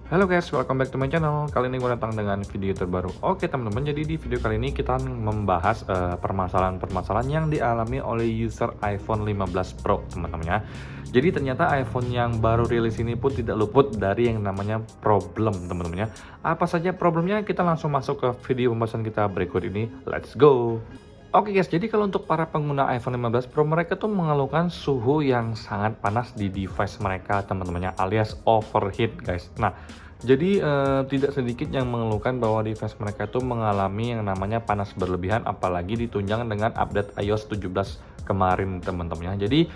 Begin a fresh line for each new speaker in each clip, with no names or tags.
Halo guys, welcome back to my channel. Kali ini gue datang dengan video terbaru. Oke teman-teman, jadi di video kali ini kita membahas permasalahan-permasalahan yang dialami oleh user iPhone 15 Pro teman-teman ya. Jadi ternyata iPhone yang baru rilis ini pun tidak luput dari yang namanya problem teman-teman ya. Apa saja problemnya? Kita langsung masuk ke video pembahasan kita berikut ini. Let's go! Oke guys, jadi kalau untuk para pengguna iPhone 15 Pro, mereka tuh mengeluhkan suhu yang sangat panas di device mereka teman-temannya, alias overheat guys. Nah, jadi tidak sedikit yang mengeluhkan bahwa device mereka itu mengalami yang namanya panas berlebihan, apalagi ditunjang dengan update iOS 17 kemarin teman-teman ya. Jadi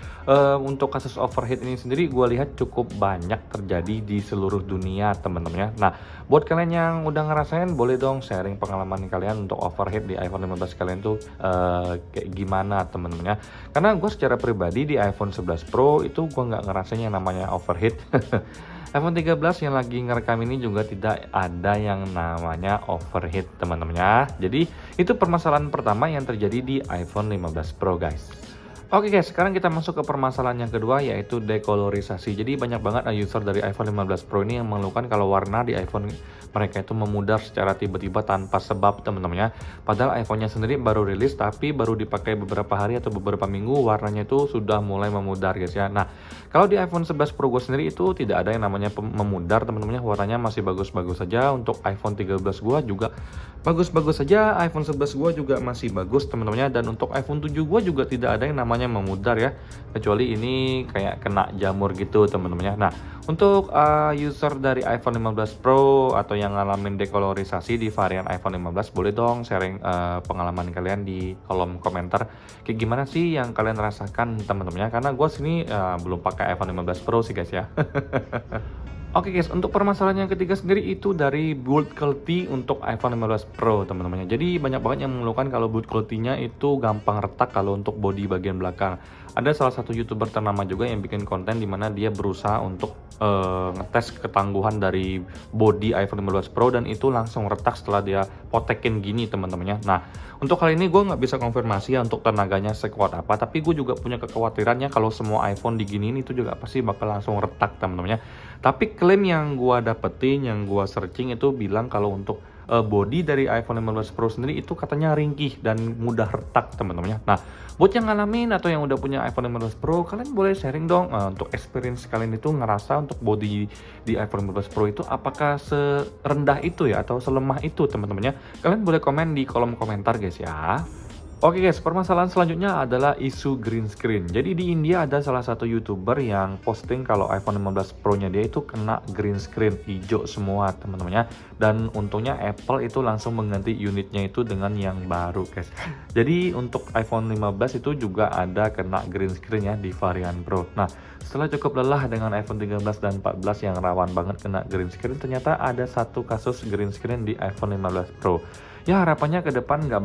untuk kasus overheat ini sendiri gue lihat cukup banyak terjadi di seluruh dunia teman-teman ya. Nah, buat kalian yang udah ngerasain, boleh dong sharing pengalaman kalian untuk overheat di iPhone 15 kalian tuh kayak gimana teman-teman ya. Karena gue secara pribadi di iPhone 11 Pro itu gue nggak ngerasain yang namanya overheat. iPhone 13 yang lagi ngerekam ini juga tidak ada yang namanya overheat teman-teman ya. Jadi itu permasalahan pertama yang terjadi di iPhone 15 Pro guys. Oke guys, sekarang kita masuk ke permasalahan yang kedua, yaitu dekolorisasi. Jadi banyak banget user dari iPhone 15 Pro ini yang mengeluhkan kalau warna di iPhone mereka itu memudar secara tiba-tiba tanpa sebab teman-teman ya. Padahal iPhone-nya sendiri baru rilis, tapi baru dipakai beberapa hari atau beberapa minggu warnanya itu sudah mulai memudar guys ya. Nah, kalau di iPhone 11 Pro gue sendiri itu tidak ada yang namanya memudar teman-teman ya. Warnanya masih bagus-bagus saja. Untuk iPhone 13 gue juga bagus-bagus saja, iPhone 11 gue juga masih bagus teman-temannya, dan untuk iPhone 7 gue juga tidak ada yang namanya memudar ya, kecuali ini kayak kena jamur gitu teman-temannya. Nah, untuk user dari iPhone 15 Pro atau yang ngalamin dekolorisasi di varian iPhone 15, boleh dong sharing pengalaman kalian di kolom komentar. Kayak gimana sih yang kalian rasakan teman-temannya, karena gue sini belum pakai iPhone 15 Pro sih guys ya. Oke guys, untuk permasalahan yang ketiga sendiri itu dari build quality untuk iPhone 15 Pro teman-teman. Jadi banyak banget yang mengeluhkan kalau build quality-nya itu gampang retak kalau untuk bodi bagian belakang. Ada salah satu YouTuber ternama juga yang bikin konten di mana dia berusaha untuk ngetes ketangguhan dari bodi iPhone 15 Pro, dan itu langsung retak setelah dia potekin gini teman-temannya. Nah, untuk kali ini gue nggak bisa konfirmasi ya untuk tenaganya sekuat apa, tapi gue juga punya kekhawatirannya kalau semua iPhone diginiin itu juga pasti bakal langsung retak teman-temannya. Tapi klaim yang gua dapetin, yang gua searching itu bilang kalau untuk body dari iPhone 15 Pro sendiri itu katanya ringkih dan mudah retak teman-teman ya. Nah, buat yang ngalamin atau yang udah punya iPhone 15 Pro, kalian boleh sharing dong untuk experience kalian itu ngerasa untuk body di iPhone 15 Pro itu apakah serendah itu ya atau selemah itu teman-teman ya. Kalian boleh komen di kolom komentar guys ya. Oke guys, permasalahan selanjutnya adalah isu green screen. Jadi di India ada salah satu YouTuber yang posting kalau iPhone 15 Pro-nya dia itu kena green screen hijau semua teman-temannya. Dan untungnya Apple itu langsung mengganti unitnya itu dengan yang baru guys. Jadi untuk iPhone 15 itu juga ada kena green screen ya di varian Pro. Nah, setelah cukup lelah dengan iPhone 13 dan 14 yang rawan banget kena green screen, ternyata ada satu kasus green screen di iPhone 15 Pro. Ya harapannya ke depan nggak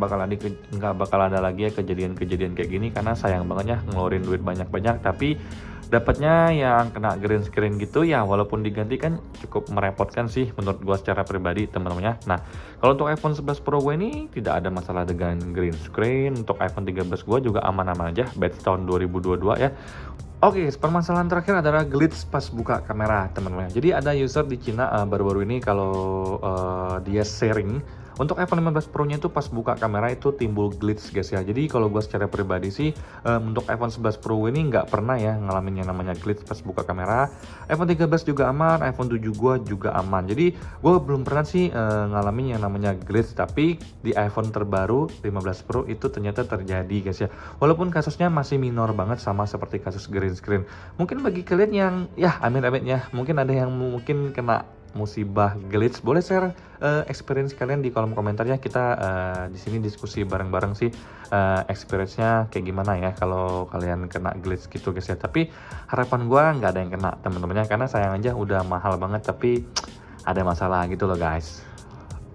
bakal ada lagi ya kejadian-kejadian kayak gini, karena sayang banget ya ngeluarin duit banyak-banyak tapi dapatnya yang kena green screen gitu ya. Walaupun diganti kan cukup merepotkan sih menurut gua secara pribadi teman-temannya. Nah, kalau untuk iPhone 11 Pro gue ini tidak ada masalah dengan green screen. Untuk iPhone 13 gua juga aman-aman aja, batch tahun 2022 ya. Oke, permasalahan terakhir adalah glitch pas buka kamera teman-teman. Jadi ada user di Cina baru-baru ini kalau dia sharing untuk iPhone 15 Pro-nya itu pas buka kamera itu timbul glitch guys ya. Jadi kalau gue secara pribadi sih untuk iPhone 11 Pro ini nggak pernah ya ngalamin yang namanya glitch pas buka kamera. iPhone 13 juga aman, iPhone 7 gue juga aman. Jadi gue belum pernah sih ngalamin yang namanya glitch, tapi di iPhone terbaru 15 Pro itu ternyata terjadi guys ya. Walaupun kasusnya masih minor banget sama seperti kasus green screen. Mungkin bagi kalian yang ya amit-amit ya, mungkin ada yang mungkin kena musibah glitch, boleh share experience kalian di kolom komentarnya. Kita di sini diskusi bareng-bareng sih experience-nya kayak gimana ya kalau kalian kena glitch gitu guys ya. Tapi harapan gua nggak ada yang kena teman-temannya, karena sayang aja udah mahal banget tapi ada masalah gitu loh guys.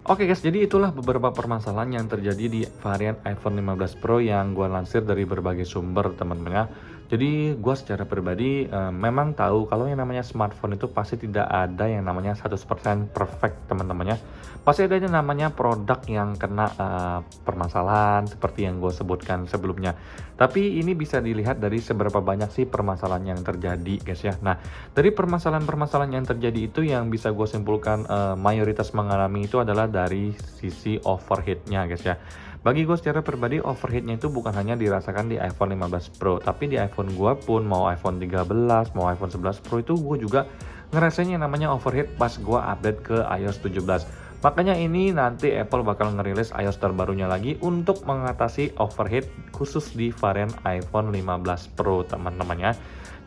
Oke guys, jadi itulah beberapa permasalahan yang terjadi di varian iPhone 15 Pro yang gue lansir dari berbagai sumber teman-teman ya. Jadi gue secara pribadi memang tahu kalau yang namanya smartphone itu pasti tidak ada yang namanya 100% perfect teman-teman ya. Pasti ada yang namanya produk yang kena permasalahan seperti yang gue sebutkan sebelumnya. Tapi ini bisa dilihat dari seberapa banyak sih permasalahan yang terjadi guys ya. Nah, dari permasalahan-permasalahan yang terjadi itu yang bisa gue simpulkan mayoritas mengalami itu adalah dari sisi overheatnya guys ya. Bagi gue secara pribadi overheatnya itu bukan hanya dirasakan di iPhone 15 Pro, tapi di iPhone gue pun mau iPhone 13, mau iPhone 11 Pro itu gue juga ngerasain yang namanya overheat pas gue update ke iOS 17. Makanya ini nanti Apple bakal ngerilis iOS terbarunya lagi untuk mengatasi overheat khusus di varian iPhone 15 Pro teman-teman ya.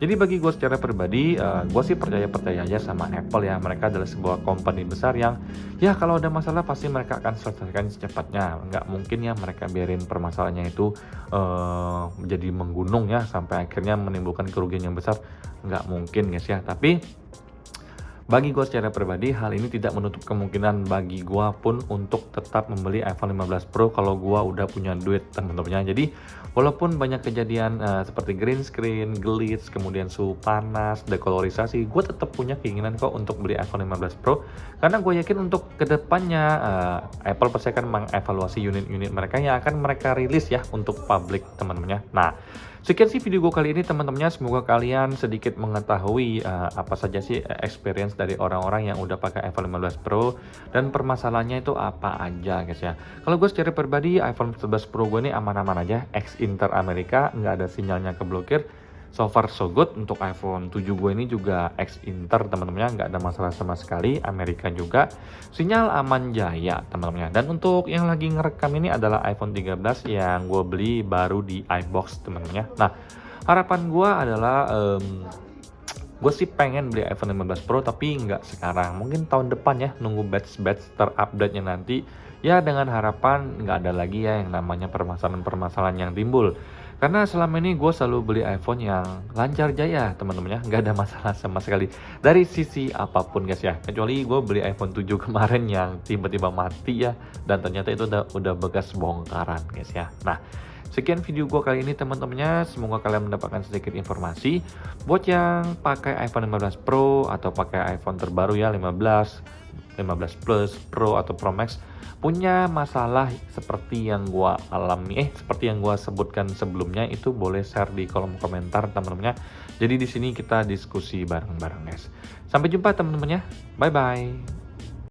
Jadi bagi gue secara pribadi, gue sih percaya aja sama Apple ya. Mereka adalah sebuah company besar yang ya kalau ada masalah pasti mereka akan selesaikan secepatnya. Nggak mungkin ya mereka biarin permasalahannya itu menjadi menggunung ya sampai akhirnya menimbulkan kerugian yang besar. Nggak mungkin guys ya. Tapi bagi gue secara pribadi, hal ini tidak menutup kemungkinan bagi gue pun untuk tetap membeli iPhone 15 Pro kalau gue udah punya duit teman-temannya. Jadi walaupun banyak kejadian seperti green screen, glitch, kemudian suhu panas, dekolorisasi, gue tetap punya keinginan kok untuk beli iPhone 15 Pro. Karena gue yakin untuk kedepannya Apple pasti akan mengevaluasi unit-unit mereka yang akan mereka rilis ya untuk publik teman-temannya. Nah, sekian sih video gue kali ini teman-temannya, semoga kalian sedikit mengetahui apa saja sih experience dari orang-orang yang udah pakai iPhone 15 Pro dan permasalahannya itu apa aja guys ya. Kalau gue secara pribadi iPhone 11 Pro gue ini aman-aman aja, ex Inter Amerika, nggak ada sinyalnya keblokir. So far so good. Untuk iPhone 7 gue ini juga ex Inter teman-temannya, nggak ada masalah sama sekali. Amerika juga sinyal aman jaya teman-temannya. Dan untuk yang lagi ngerekam ini adalah iPhone 13 yang gue beli baru di iBox teman-temannya. Nah, harapan gue adalah gue sih pengen beli iPhone 15 Pro tapi nggak sekarang, mungkin tahun depan ya, nunggu batch terupdate nya nanti ya, dengan harapan nggak ada lagi ya yang namanya permasalahan-permasalahan yang timbul. Karena selama ini gue selalu beli iPhone yang lancar jaya teman-teman ya, nggak ada masalah sama sekali dari sisi apapun guys ya. Kecuali gue beli iPhone 7 kemarin yang tiba-tiba mati ya, dan ternyata itu udah bekas bongkaran guys ya. Nah, sekian video gue kali ini teman-temannya, semoga kalian mendapatkan sedikit informasi. Buat yang pakai iPhone 15 Pro atau pakai iPhone terbaru ya 15 Plus, Pro atau Pro Max, punya masalah seperti yang gua alami, seperti yang gua sebutkan sebelumnya, itu boleh share di kolom komentar teman-temannya. Jadi di sini kita diskusi bareng-bareng guys. Sampai jumpa teman-temannya. Bye bye.